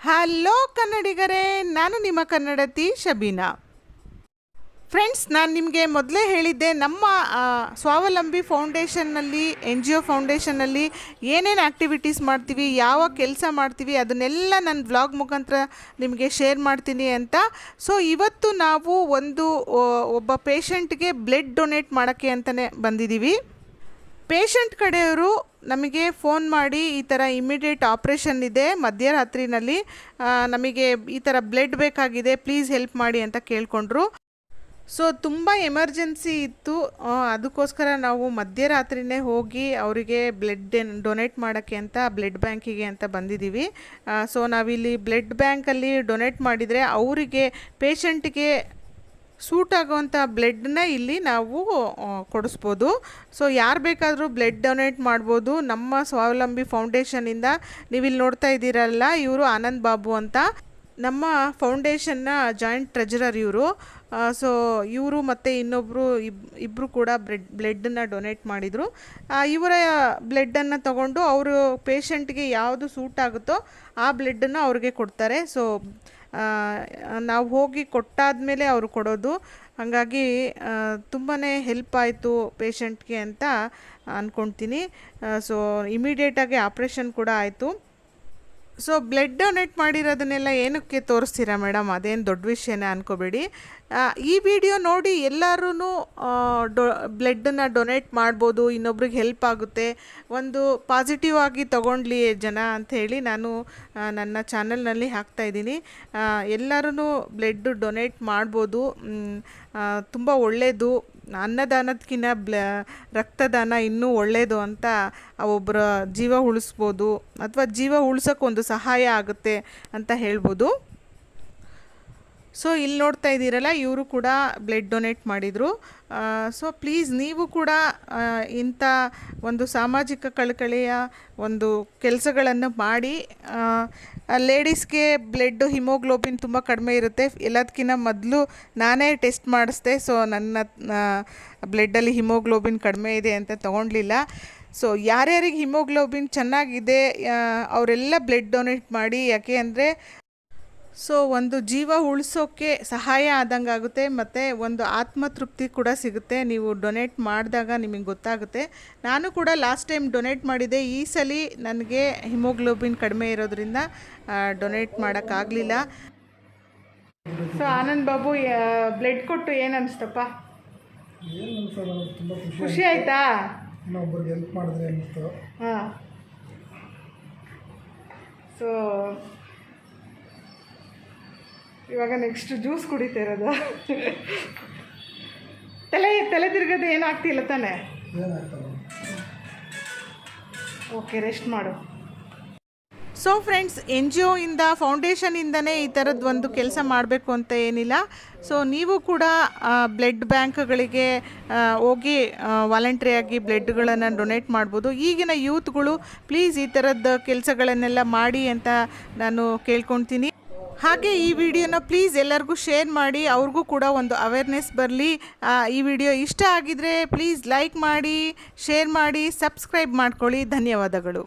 Hello ಕನ್ನಡಿಗರೇ, ನಾನು ನಿಮ್ಮ ಕನ್ನಡತಿ Shabeena. Friends, ನಾನು ನಿಮಗೆ ಮೊದಲೇ ಹೇಳಿದ್ದೆ, ನಮ್ಮ ಸ್ವಾವಲಂಬಿ ಫೌಂಡೇಶನ್ನಲ್ಲಿ, NGO ಫೌಂಡೇಶನ್ನಲ್ಲಿ ಏನೇನು ಆ್ಯಕ್ಟಿವಿಟೀಸ್ ಮಾಡ್ತೀವಿ, ಯಾವ ಕೆಲಸ ಮಾಡ್ತೀವಿ, ಅದನ್ನೆಲ್ಲ ನನ್ನ ವ್ಲಾಗ್ ಮುಖಾಂತರ ನಿಮಗೆ ಶೇರ್ ಮಾಡ್ತೀನಿ ಅಂತ. ಸೊ ಇವತ್ತು ನಾವು ಒಬ್ಬ ಪೇಷಂಟ್ಗೆ ಬ್ಲಡ್ ಡೊನೇಟ್ ಮಾಡೋಕ್ಕೆ ಅಂತಲೇ ಬಂದಿದ್ದೀವಿ. ಪೇಷಂಟ್ ಕಡೆಯವರು ನಮಗೆ ಫೋನ್ ಮಾಡಿ, ಈ ಥರ ಇಮಿಡಿಯೇಟ್ ಆಪ್ರೇಷನ್ ಇದೆ ಮಧ್ಯರಾತ್ರಿನಲ್ಲಿ, ನಮಗೆ ಈ ಥರ ಬ್ಲಡ್ ಬೇಕಾಗಿದೆ, ಪ್ಲೀಸ್ ಹೆಲ್ಪ್ ಮಾಡಿ ಅಂತ ಕೇಳಿಕೊಂಡ್ರು. ಸೊ ತುಂಬ ಎಮರ್ಜೆನ್ಸಿ ಇತ್ತು, ಅದಕ್ಕೋಸ್ಕರ ನಾವು ಮಧ್ಯರಾತ್ರಿನೇ ಹೋಗಿ ಅವರಿಗೆ ಬ್ಲಡ್ ಡೊನೇಟ್ ಮಾಡೋಕ್ಕೆ ಅಂತ ಬ್ಲಡ್ ಬ್ಯಾಂಕಿಗೆ ಅಂತ ಬಂದಿದ್ದೀವಿ. ಸೊ ನಾವಿಲ್ಲಿ ಬ್ಲಡ್ ಬ್ಯಾಂಕಲ್ಲಿ ಡೊನೇಟ್ ಮಾಡಿದರೆ ಅವರಿಗೆ, ಪೇಷಂಟಿಗೆ ಸೂಟ್ ಆಗೋವಂಥ ಬ್ಲಡ್ನ ಇಲ್ಲಿ ನಾವು ಕೊಡಿಸ್ಬೋದು. ಸೊ ಯಾರು ಬೇಕಾದರೂ ಬ್ಲಡ್ ಡೊನೇಟ್ ಮಾಡ್ಬೋದು. ನಮ್ಮ ಸ್ವಾವಲಂಬಿ ಫೌಂಡೇಶನಿಂದ ನೀವಿಲ್ಲಿ ನೋಡ್ತಾ ಇದ್ದೀರಲ್ಲ, ಇವರು ಆನಂದ್ ಬಾಬು ಅಂತ, ನಮ್ಮ ಫೌಂಡೇಶನ್ನ ಜಾಯಿಂಟ್ ಟ್ರೆಜರರ್ ಇವರು. ಸೊ ಇವರು ಮತ್ತು ಇನ್ನೊಬ್ಬರು ಇಬ್ಬರು ಕೂಡ ಬ್ಲಡ್ಡನ್ನು ಡೊನೇಟ್ ಮಾಡಿದರು. ಇವರ ಬ್ಲಡ್ಡನ್ನು ತಗೊಂಡು ಅವರು ಪೇಷಂಟ್ಗೆ ಯಾವುದು ಸೂಟ್ ಆಗುತ್ತೋ ಆ ಬ್ಲಡ್ಡನ್ನು ಅವ್ರಿಗೆ ಕೊಡ್ತಾರೆ. ಸೊ ನಾವು ಹೋಗಿ ಕೊಟ್ಟಾದಮೇಲೆ ಅವರು ಕೊಡೋದು. ಹಾಗಾಗಿ ತುಂಬಾ ಹೆಲ್ಪ್ ಆಯಿತು ಪೇಷಂಟ್ಗೆ ಅಂತ ಅಂದ್ಕೊಳ್ತೀನಿ. ಸೊ ಇಮಿಡಿಯೇಟಾಗಿ ಆಪ್ರೇಷನ್ ಕೂಡ ಆಯಿತು. ಸೊ ಬ್ಲಡ್ ಡೊನೇಟ್ ಮಾಡಿರೋದನ್ನೆಲ್ಲ ಏನಕ್ಕೆ ತೋರಿಸ್ತೀರಾ ಮೇಡಮ್, ಅದೇನು ದೊಡ್ಡ ವಿಷಯನೇ ಅಂದ್ಕೋಬೇಡಿ. ಈ ವಿಡಿಯೋ ನೋಡಿ ಎಲ್ಲರೂ ಬ್ಲಡ್ಡನ್ನು ಡೊನೇಟ್ ಮಾಡ್ಬೋದು, ಇನ್ನೊಬ್ರಿಗೆ ಹೆಲ್ಪ್ ಆಗುತ್ತೆ, ಒಂದು ಪಾಸಿಟಿವ್ ಆಗಿ ತಗೊಳ್ಲಿ ಜನ ಅಂಥೇಳಿ ನಾನು ನನ್ನ ಚಾನಲ್ನಲ್ಲಿ ಹಾಕ್ತಾಯಿದ್ದೀನಿ. ಎಲ್ಲರೂ ಬ್ಲಡ್ ಡೊನೇಟ್ ಮಾಡ್ಬೋದು, ತುಂಬ ಒಳ್ಳೆಯದು. ಅನ್ನದಾನದಕ್ಕಿಂತ ರಕ್ತದಾನ ಇನ್ನೂ ಒಳ್ಳೆಯದು ಅಂತ ಒಬ್ಬರ ಜೀವ ಉಳಿಸ್ಬೋದು, ಅಥವಾ ಜೀವ ಉಳ್ಸೋಕ್ಕೊಂದು ಸಹಾಯ ಆಗುತ್ತೆ ಅಂತ ಹೇಳ್ಬೋದು. ಸೊ ಇಲ್ಲಿ ನೋಡ್ತಾ ಇದ್ದೀರಲ್ಲ, ಇವರು ಕೂಡ ಬ್ಲಡ್ ಡೊನೇಟ್ ಮಾಡಿದರು. ಸೊ ಪ್ಲೀಸ್ ನೀವು ಕೂಡ ಇಂಥ ಒಂದು ಸಾಮಾಜಿಕ ಕಳಕಳಿಯ ಒಂದು ಕೆಲಸಗಳನ್ನು ಮಾಡಿ. ಲೇಡೀಸ್ಗೆ ಬ್ಲಡ್ ಹಿಮೋಗ್ಲೋಬಿನ್ ತುಂಬ ಕಡಿಮೆ ಇರುತ್ತೆ. ಎಲ್ಲದಕ್ಕಿಂತ ಮೊದಲು ನಾನೇ ಟೆಸ್ಟ್ ಮಾಡಿಸ್ದೆ. ಸೊ ನನ್ನ ಬ್ಲಡ್ಡಲ್ಲಿ ಹಿಮೋಗ್ಲೋಬಿನ್ ಕಡಿಮೆ ಇದೆ ಅಂತ ತೊಗೊಳ್ಲಿಲ್ಲ. ಸೊ ಯಾರ್ಯಾರಿಗೆ ಹಿಮೋಗ್ಲೋಬಿನ್ ಚೆನ್ನಾಗಿದೆ ಅವರೆಲ್ಲ ಬ್ಲಡ್ ಡೊನೇಟ್ ಮಾಡಿ. ಯಾಕೆ ಅಂದರೆ ಸೊ ಒಂದು ಜೀವ ಉಳಿಸೋಕ್ಕೆ ಸಹಾಯ ಆದಂಗೆ ಆಗುತ್ತೆ, ಮತ್ತು ಒಂದು ಆತ್ಮತೃಪ್ತಿ ಕೂಡ ಸಿಗುತ್ತೆ. ನೀವು ಡೊನೇಟ್ ಮಾಡಿದಾಗ ನಿಮಗೆ ಗೊತ್ತಾಗುತ್ತೆ. ನಾನು ಕೂಡ ಲಾಸ್ಟ್ ಟೈಮ್ ಡೊನೇಟ್ ಮಾಡಿದ್ದೆ. ಈ ಸಲ ನನಗೆ ಹಿಮೋಗ್ಲೋಬಿನ್ ಕಡಿಮೆ ಇರೋದ್ರಿಂದ ಡೊನೇಟ್ ಮಾಡೋಕ್ಕಾಗಲಿಲ್ಲ. ಸೊ ಆನಂದ್ ಬಾಬು, ಬ್ಲಡ್ ಕೊಟ್ಟು ಏನು ಅನಿಸ್ತಪ್ಪ? ಖುಷಿ ಆಯಿತಾ? ಇನ್ನೊಬ್ಬರಿಗೆ ಹೆಲ್ಪ್ ಮಾಡಿದ್ರೆ ಅನ್ನಿಸ್ತು. ಹಾಂ. ಸೊ ಇವಾಗ ನೆಕ್ಸ್ಟ್ ಜ್ಯೂಸ್ ಕುಡಿತಾ ಇರೋದು. ತಲೆ ತಿರ್ಗೋದು ಏನೂ ಆಗ್ತಿಲ್ಲ ತಾನೆ? ಓಕೆ, ರೆಸ್ಟ್ ಮಾಡು. ಸೊ ಫ್ರೆಂಡ್ಸ್, NGO ಇಂದ, ಫೌಂಡೇಶನಿಂದನೇ ಈ ಥರದ್ದು ಒಂದು ಕೆಲಸ ಮಾಡಬೇಕು ಅಂತ ಏನಿಲ್ಲ. ಸೊ ನೀವು ಕೂಡ ಬ್ಲಡ್ ಬ್ಯಾಂಕ್ಗಳಿಗೆ ಹೋಗಿ ವಾಲಂಟ್ರಿಯಾಗಿ ಬ್ಲಡ್ಗಳನ್ನು ಡೊನೇಟ್ ಮಾಡ್ಬೋದು. ಈಗಿನ ಯೂತ್ಗಳು ಪ್ಲೀಸ್ ಈ ಥರದ್ದು ಕೆಲಸಗಳನ್ನೆಲ್ಲ ಮಾಡಿ ಅಂತ ನಾನು ಕೇಳ್ಕೊಳ್ತೀನಿ. ಹಾಗೆ ಈ ವಿಡಿಯೋನ ಪ್ಲೀಸ್ ಎಲ್ಲರಿಗೂ ಶೇರ್ ಮಾಡಿ, ಅವ್ರಿಗೂ ಕೂಡ ಒಂದು ಅವೇರ್ನೆಸ್ ಬರಲಿ. ಈ ವಿಡಿಯೋ ಇಷ್ಟ ಆಗಿದರೆ ಪ್ಲೀಸ್ ಲೈಕ್ ಮಾಡಿ, ಶೇರ್ ಮಾಡಿ, ಸಬ್ಸ್ಕ್ರೈಬ್ ಮಾಡ್ಕೊಳ್ಳಿ. ಧನ್ಯವಾದಗಳು.